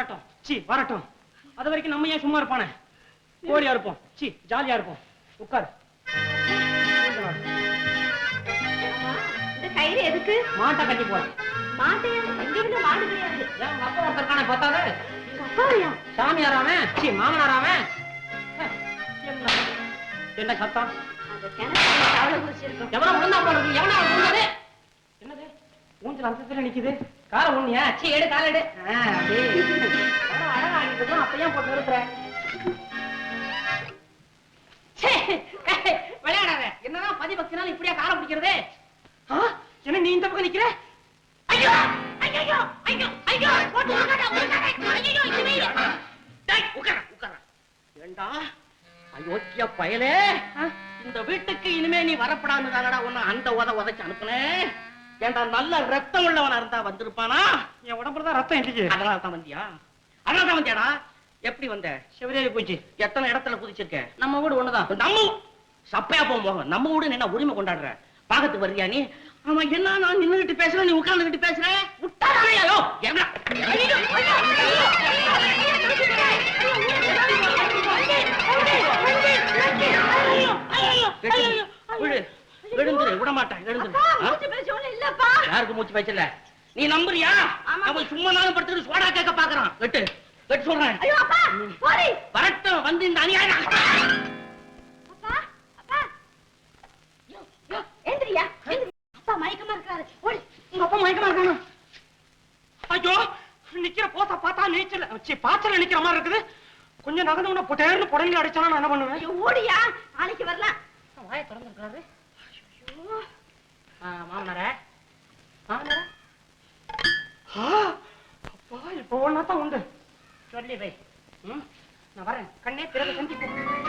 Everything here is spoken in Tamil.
வரட்டும். சி வரட்டும். அது வரைக்கும் நம்ம ஏன் சும்மா இருப்பானே? கோழியா இருப்போம். சி ஜாலியா இருப்போம். உட்கார். இந்த கயிறு எதுக்கு? மாட்டை கட்டி போறேன். மாட்டை எங்க வீட்டுல மாடு கிடையாது. ஏன் உங்க அப்பா ஒருத்தருக்கான பார்த்தாரு? எங்க அப்பாவையா? சாமியாராமே? சி மாமனாராமே? என்ன சத்தம்? அந்த கிணத்துல தவளை குதிச்சிருக்கோம். எவனா விழுந்தா போறது? எவனா விழுந்தது? என்னது? ஊஞ்சல் அந்தத்துல நிக்குது. கால ஒண்ணியா? சி எடு கால எடு. அப்படியே அழகா ஆகிட்டு அப்பையும் போட்டு நிறுத்துற. விளையாடாத. என்னதான் பதிபக்தினால இப்படியா கால பிடிக்கிறது? என்ன நீ இந்த பக்கம் நிக்கிற? ஐயோ ஐயோ ஐயோ ஐயோ போட்டு ஐயோ உட்கார. ஏண்டா அயோக்கிய பயலே, இந்த வீட்டுக்கு இனிமே நீ வரப்படான்னு தானடா உன்னை அந்த உதைச்சு அனுப்புனேன். ஏண்டா நல்ல ரத்தம் உள்ளவனா இருந்தா வந்திருப்பானா? என் உடம்புலதான் ரத்தம் இல்லையே. அதனால தான் வந்தியா? அதனால தான் வந்தியாடா? எப்படி வந்த? சிவரேறி போச்சு. எத்தனை இடத்துல குதிச்சிருக்க? நம்ம வீடு ஒண்ணுதான். நம்ம சப்பையா போவோம். நம்ம வீடு என்ன உரிமை கொண்டாடுற? பாகத்துக்கு வர்றியா நீ? ஆமா என்ன நான் நின்னுகிட்டு பேசுறேன், நீ உட்கார்ந்துகிட்டு பேசுற? விட்டாரையோ என்ன எழுந்துரு, விட மாட்டேன். யாருக்கு மூச்சு பேச்சல? நீ நம்புறியா? அவன் சும்மா நானும் படுத்துட்டு சோடா கேட்க பாக்குறான். வெட்டு வெட்டு சொல்றேன். வரட்டும் வந்து இந்த அநியாயம். அப்பா மயக்கமா இருக்காரு. உங்க அப்பா மயக்கமா இருக்கானா? ஐயோ நிக்கிற போத்த பார்த்தா நீச்சல் பாய்ச்சல நிக்கிற மாதிரி இருக்குது. கொஞ்சம் நகர்ந்து பொட்டேர்னு புடங்கி அடிச்சானா நான் என்ன பண்ணுவேன்? ஓடியா நாளைக்கு வரலாம். வாய திறந்துருக்காரு. மாமனாரே மாமனாரே அப்பா இப்ப ஒன்னாத்தான் உண்டு. சொல்லி வை. நான் வரேன். கண்ணே பிறகு சந்திப்போம்.